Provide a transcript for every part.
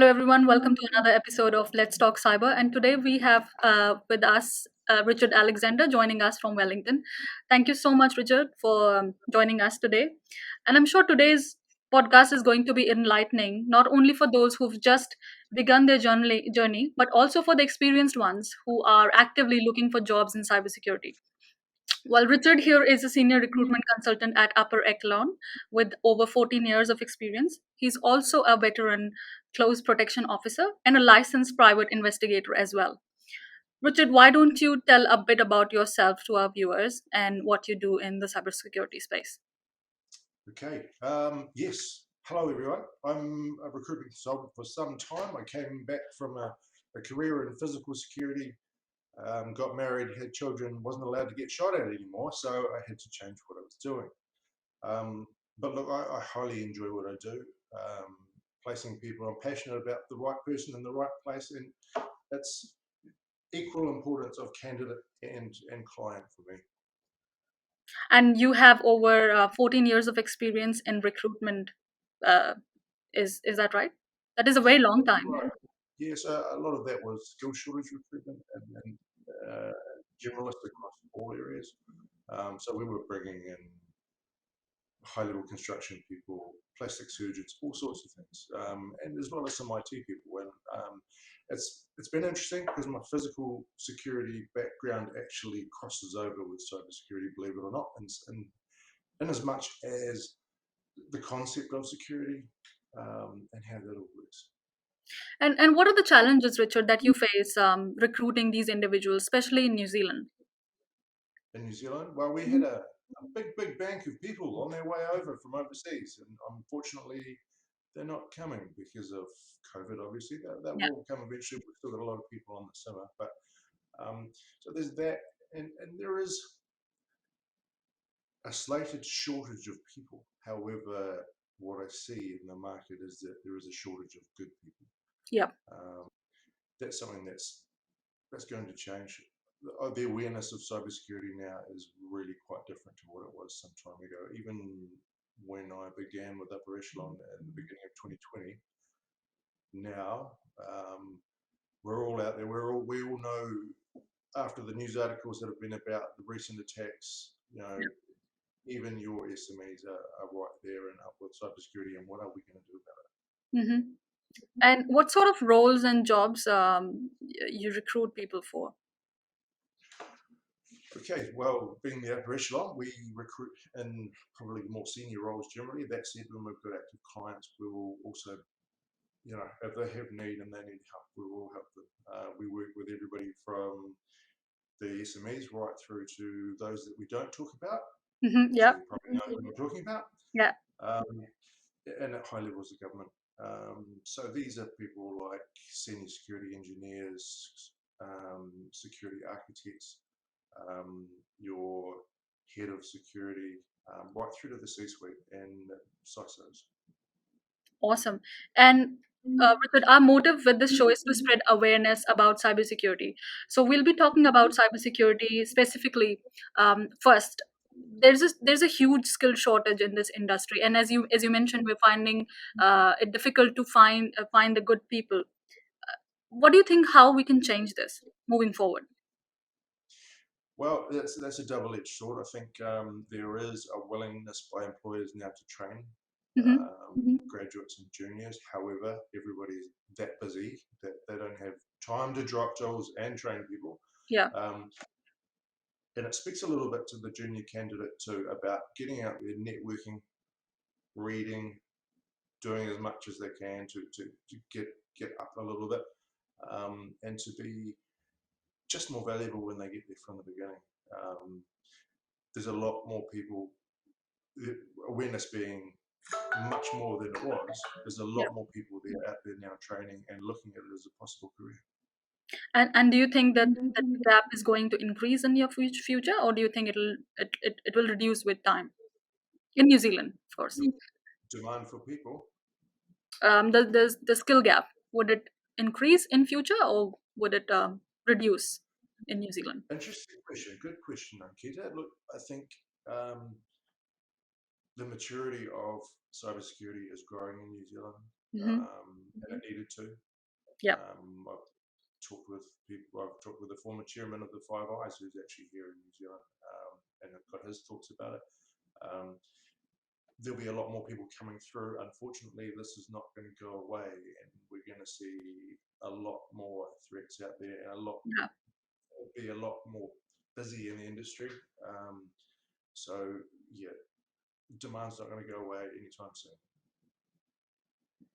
Hello, everyone. Welcome to another episode of Let's Talk Cyber. And today we have with us Richard Alexander joining us from Wellington. Thank you so much, Richard, for joining us today. And I'm sure today's podcast is going to be enlightening, not only for those who've just begun their journey, but also for the experienced ones who are actively looking for jobs in cybersecurity. Well, Richard here is a senior recruitment consultant at Upper Echelon with over 14 years of experience. He's also a veteran close protection officer and a licensed private investigator as well. Richard, why don't you tell a bit about yourself to our viewers and what you do in the cybersecurity space? Okay. Yes. Hello, everyone. I'm a recruitment consultant for some time. I came back from a career in physical security, got married, had children, wasn't allowed to get shot at anymore, so I had to change what I was doing. But look, I highly enjoy what I do. Placing people, I'm passionate about the right person in the right place, and it's equal importance of candidate and client for me. And you have over 14 years of experience in recruitment. Uh, is that right? That is a very long time. Right. Yes, a lot of that was skill shortage recruitment and generalist across all areas. So we were bringing in high-level construction people, plastic surgeons, all sorts of things, and as well as some IT people. And it's been interesting because my physical security background actually crosses over with cybersecurity, believe it or not, in as much as the concept of security and how that all works. And what are the challenges, Richard, that you face recruiting these individuals, especially in New Zealand? In New Zealand? Well, we had a big bank of people on their way over from overseas, and unfortunately, they're not coming because of COVID. Obviously, that Yeah. will come eventually. We've still got a lot of people on the summer, but so there's that, and there is a slated shortage of people. However, what I see in the market is that there is a shortage of good people. Yeah. Um, that's something that's going to change. The awareness of cybersecurity now is really quite different to what it was some time ago. Even when I began with Upper Echelon at the beginning of 2020, now we're all out there. We all know after the news articles that have been about the recent attacks. Even your SMEs are right there and up with cybersecurity. And what are we going to do about it? Hmm. And what sort of roles and jobs you recruit people for? Okay, well, being the upper echelon, we recruit in probably more senior roles generally. That said, when we've got active clients, we will also, if they have need and they need help, we will help them. We work with everybody from the SMEs right through to those that we don't talk about. So Yeah. you probably know who I'm talking about. Yeah. Um, and at high levels of government. So these are people like senior security engineers, security architects, your head of security, right through to the C-suite and CISOs. Awesome. And Richard, our motive with this show is to spread awareness about cybersecurity. So we'll be talking about cybersecurity specifically. First, there's a huge skill shortage in this industry, and as you mentioned, we're finding it difficult to find the good people. What do you think? How we can change this moving forward? Well, that's a double-edged sword. I think there is a willingness by employers now to train Hmm. graduates and juniors. However, everybody's that busy that they don't have time to drop jobs and train people. Yeah. Um, and it speaks a little bit to the junior candidate too about getting out there, networking, reading, doing as much as they can to get up a little bit, and to be just more valuable when they get there from the beginning. Um, there's a lot more people, awareness being much more than it was. There's a Yeah. lot more people there out there now training and looking at it as a possible career. And do you think that that gap is going to increase in your future, or do you think it will reduce with time in New Zealand, of course? Demand for people. The skill gap, would it increase in future, or would it reduce in New Zealand? Interesting question. Good question, Ankita. Look, I think the maturity of cybersecurity is growing in New Zealand. Hmm. and it needed to. Yeah. I've talked with people. I've talked with the former chairman of the Five Eyes, who's actually here in New Zealand, and I've got his thoughts about it. Um, there'll be a lot more people coming through. Unfortunately, this is not going to go away, and we're going to see a lot more threats out there, and Yeah. be a lot more busy in the industry. Um, so yeah, demand's not going to go away anytime soon.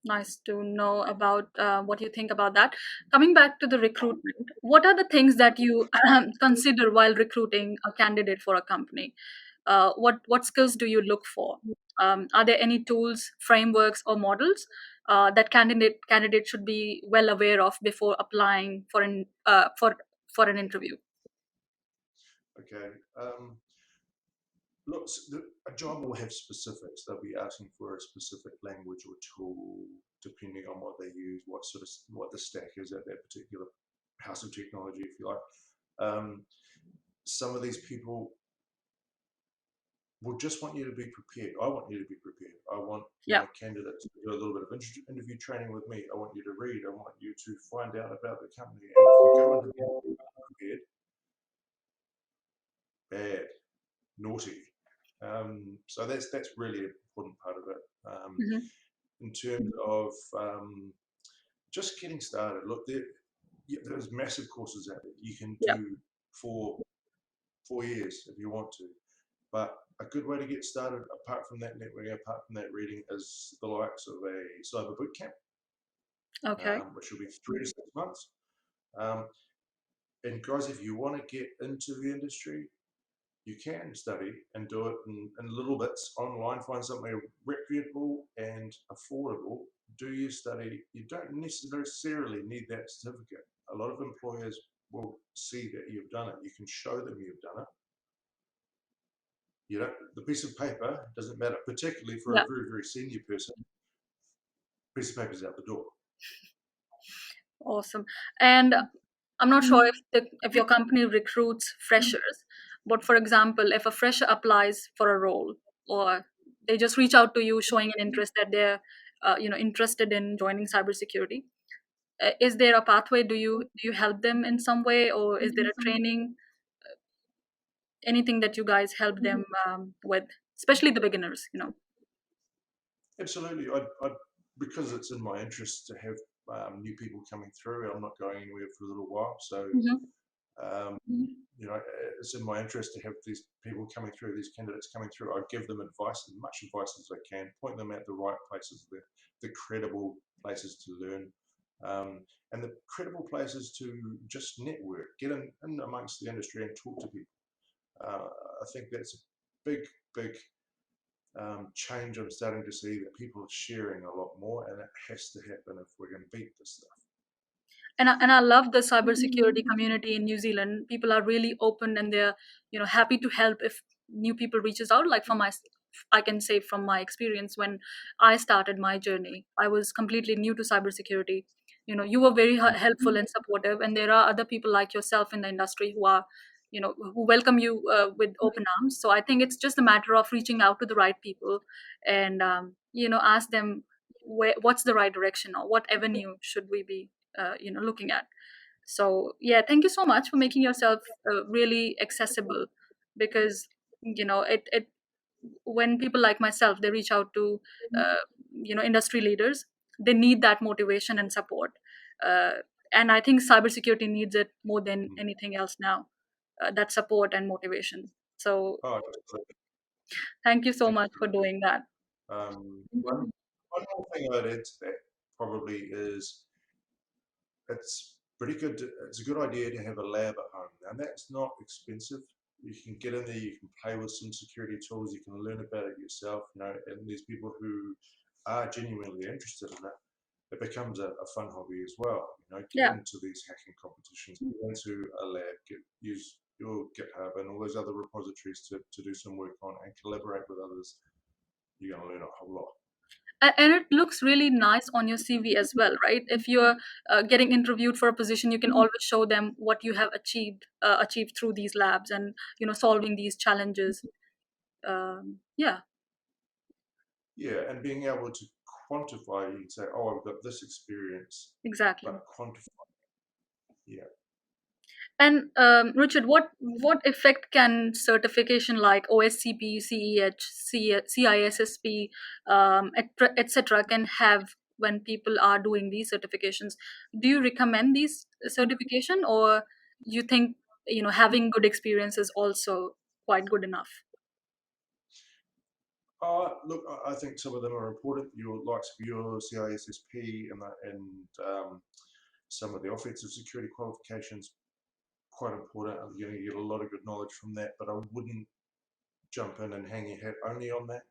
Nice to know about what you think about that. Coming back to the recruitment, what are the things that you consider while recruiting a candidate for a company? What skills do you look for? Are there any tools, frameworks, or models that candidate should be well aware of before applying for an interview? Okay. Look, a job will have specifics. They'll be asking for a specific language or tool, depending on what they use, what the stack is at that particular house of technology, if you like. Some of these people will just want you to be prepared. I want you to be prepared. I want Yeah. my candidates to do a little bit of interview training with me. I want you to read. I want you to find out about the company. And if you go into the interview prepared, bad, naughty. So that's really an important part of it. Hmm. In terms of just getting started, look, there's massive courses out there. You can Yeah. do for 4 years if you want to. But a good way to get started, apart from that networking, apart from that reading, is the likes of a cyber boot camp, Okay. which will be 3 to 6 months. Um, and guys, if you want to get into the industry, you can study and do it in little bits online. Find something reputable and affordable. Do your study. You don't necessarily need that certificate. A lot of employers will see that you've done it. You can show them you've done it. You know, the piece of paper doesn't matter, particularly for Yeah. a very, very senior person. Piece of paper's out the door. Awesome. And I'm not sure if your company recruits freshers, but for example, if a fresher applies for a role, or they just reach out to you showing an interest that they're interested in joining cybersecurity, is there a pathway? Do you help them in some way, or is there a training? Anything that you guys help them with, especially the beginners? Absolutely. Because it's in my interest to have new people coming through. I'm not going anywhere for a little while. So Hmm. Um, you know, it's in my interest to have these people coming through, these candidates coming through. I give them advice, as much advice as I can, point them at the right places, the credible places to learn, and the credible places to just network, get in amongst the industry and talk to people. I think that's a big, big change I'm starting to see, that people are sharing a lot more, and it has to happen if we're going to beat this stuff. And I love the cybersecurity community in New Zealand. People are really open, and they're happy to help if new people reaches out. Like I can say from my experience, when I started my journey, I was completely new to cybersecurity. You were very helpful and supportive, and there are other people like yourself in the industry who are who welcome you with open arms. So I think it's just a matter of reaching out to the right people, and ask them what's the right direction, or what avenue should we be looking at. So yeah, thank you so much for making yourself really accessible, because it when people like myself, they reach out to industry leaders, they need that motivation and support, uh, and I think cybersecurity needs it more than Mm. anything else now, that support and motivation. So Oh, absolutely. thank you so much for Absolutely. doing that. One more thing I'd add to that probably is it's pretty good. It's a good idea to have a lab at home, and that's not expensive. You can get in there, you can play with some security tools, you can learn about it yourself. And there's people who are genuinely interested in it. It becomes a fun hobby as well. Get Yeah. into these hacking competitions, get into a lab, use your GitHub and all those other repositories to do some work on and collaborate with others. You're going to learn a whole lot. And it looks really nice on your CV as well, right? If you're getting interviewed for a position, you can always show them what you have achieved through these labs, and solving these challenges. Yeah. Yeah, and being able to quantify. You can say, "Oh, I've got this experience," Exactly. but quantify. Yeah. And Richard, what effect can certification like OSCP, CEH, CISSP, etc., can have when people are doing these certifications? Do you recommend these certification, or you think having good experience is also quite good enough? Look, I think some of them are important. Your likes of your CISSP and some of the offensive security qualifications quite important. You're going to get a lot of good knowledge from that, but I wouldn't jump in and hang your hat only on that.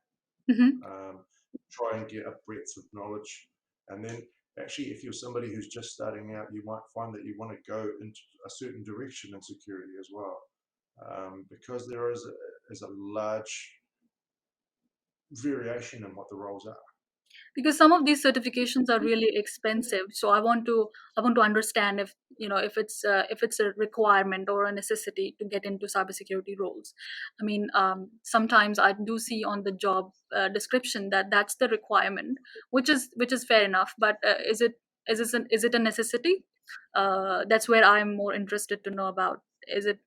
Hmm. Um, Try and get a breadth of knowledge, and then actually, if you're somebody who's just starting out, you might find that you want to go into a certain direction in security as well, because there is a large variation in what the roles are. Because some of these certifications are really expensive, so I want to understand if if it's a requirement or a necessity to get into cybersecurity roles. I mean, sometimes I do see on the job description that that's the requirement, which is fair enough, but is it a necessity? That's where I'm more interested to know about. Is it,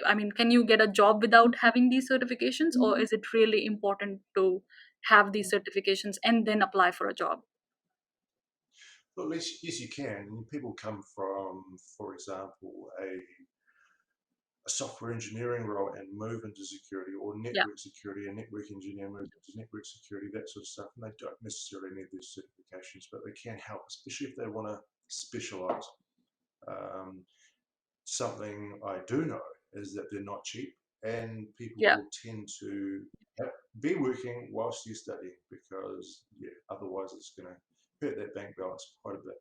I mean, can you get a job without having these certifications, or is it really important to have these certifications and then apply for a job? Well, yes, you can. People come from, for example, a software engineering role and move into security, or Yeah, network security, a network engineer moves into network security, that sort of stuff. And they don't necessarily need these certifications, but they can help, especially if they want to specialize. Um, Something I do know is that they're not cheap, and people yeah, will tend to be working whilst you're studying because, yeah, otherwise it's going to hurt that bank balance quite a bit.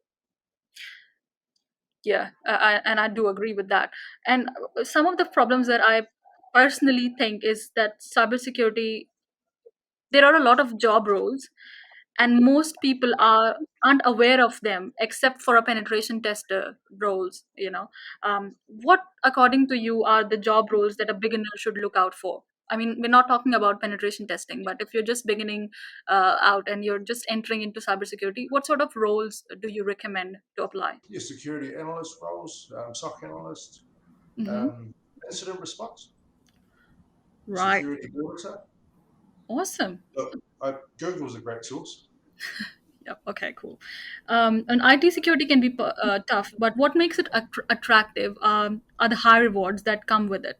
yeah. And I do agree with that. And some of the problems that I personally think is that cybersecurity, there are a lot of job roles, and most people aren't aware of them except for a penetration tester roles. What, according to you, are the job roles that a beginner should look out for? I mean, we're not talking about penetration testing, but if you're just beginning out and you're just entering into cybersecurity, what sort of roles do you recommend to apply? Your security analyst roles, SOC analyst, Hmm. um, incident response, Right. security auditor. Awesome. Look, Google's a great source. Yep. Okay. Cool. And IT security can be tough, but what makes it attractive are the high rewards that come with it.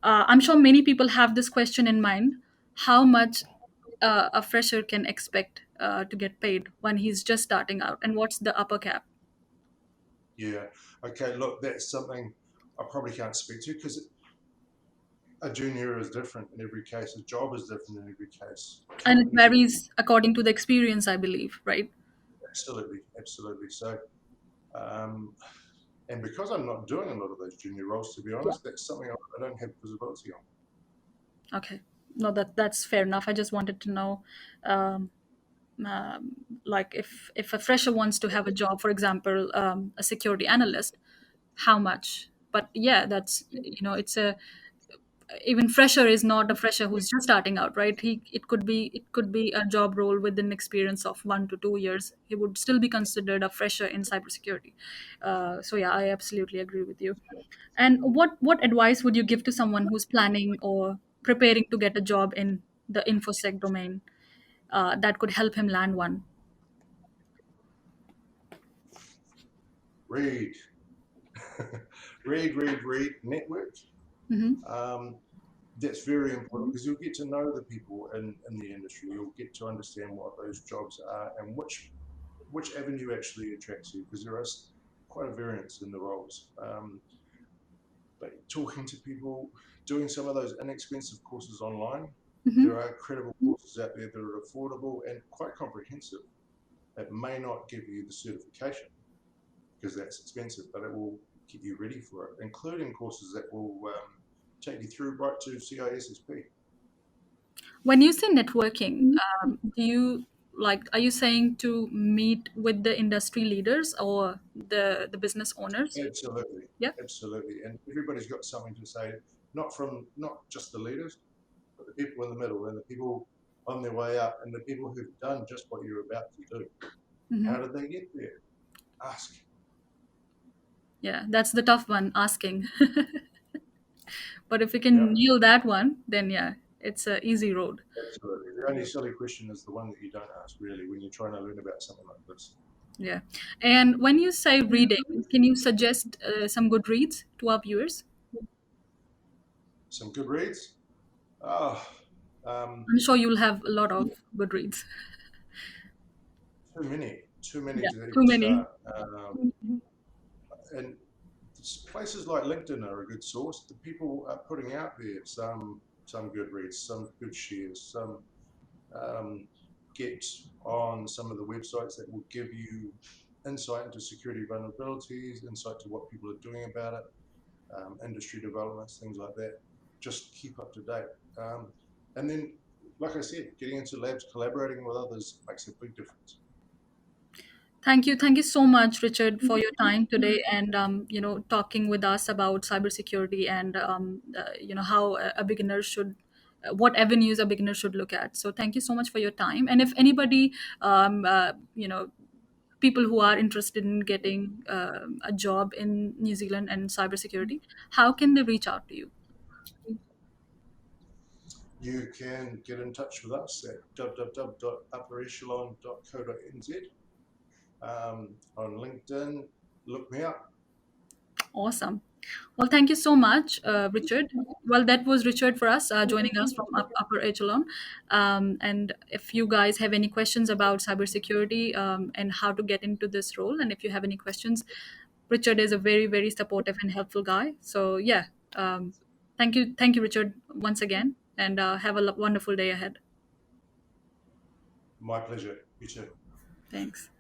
I'm sure many people have this question in mind: how much a fresher can expect to get paid when he's just starting out, and what's the upper cap? Yeah. Okay. Look, that's something I probably can't speak to because a junior is different in every case. A job is different in every case. And it Companies are varies according to the experience, I believe, right? absolutely, absolutely. So, um, and because I'm not doing a lot of those junior roles, to be honest, that's something I don't have visibility on. Okay. No, that's fair enough. I just wanted to know, um, um, like if a fresher wants to have a job, for example, a security analyst, how much? But yeah, that's, it's a, even fresher is not a fresher who's just starting out, right? It could be a job role with an experience of 1 to 2 years. He would still be considered a fresher in cybersecurity. So yeah, I absolutely agree with you. And what advice would you give to someone who's planning or preparing to get a job in the infosec domain, that could help him land one? Read, read. Network. Hmm. Um, that's very important because you'll get to know the people in the industry. You'll get to understand what those jobs are and which avenue actually attracts you because there is quite a variance in the roles. But talking to people, doing some of those inexpensive courses online, there Hmm. are credible courses out there that are affordable and quite comprehensive. It may not give you the certification because that's expensive, but it will get you ready for it, including courses that will take you through right to CISSP. When you say networking, do you, like, are you saying to meet with the industry leaders or the business owners? Absolutely, Yeah. absolutely, and everybody's got something to say, not just the leaders, but the people in the middle and the people on their way up, and the people who've done just what you're about to do. Hmm. How did they get there? Ask. Yeah, that's the tough one, asking. But if you Yeah, can nail that one, then yeah, it's a easy road. absolutely. The only silly question is the one that you don't ask, really, when you're trying to learn about something like this. Yeah. And when you say reading, can you suggest some good reads to our viewers? Some good reads. Oh, um, I'm sure you'll have a lot of good reads. too many Yeah, to too even many. start. And places like LinkedIn are a good source. The people are putting out there some good reads, some good shares, some um, get on some of the websites that will give you insight into security vulnerabilities, insight to what people are doing about it, industry developments, things like that. Just keep up to date. And then, like I said, getting into labs, collaborating with others makes a big difference. Thank you so much, Richard, for your time today, and talking with us about cybersecurity and how a beginner should, what avenues a beginner should look at. So thank you so much for your time. And if anybody, people who are interested in getting a job in New Zealand and cybersecurity, how can they reach out to you? You can get in touch with us at www.upperechelon.co.nz, on LinkedIn. Look me up. Awesome. Well, thank you so much, Richard. Well, that was Richard for us, joining us from Upper Echelon. And if you guys have any questions about cybersecurity and how to get into this role, and if you have any questions, Richard is a very, very supportive and helpful guy. So, yeah, thank you, Richard, once again, and have a wonderful day ahead. My pleasure. You too. Thanks.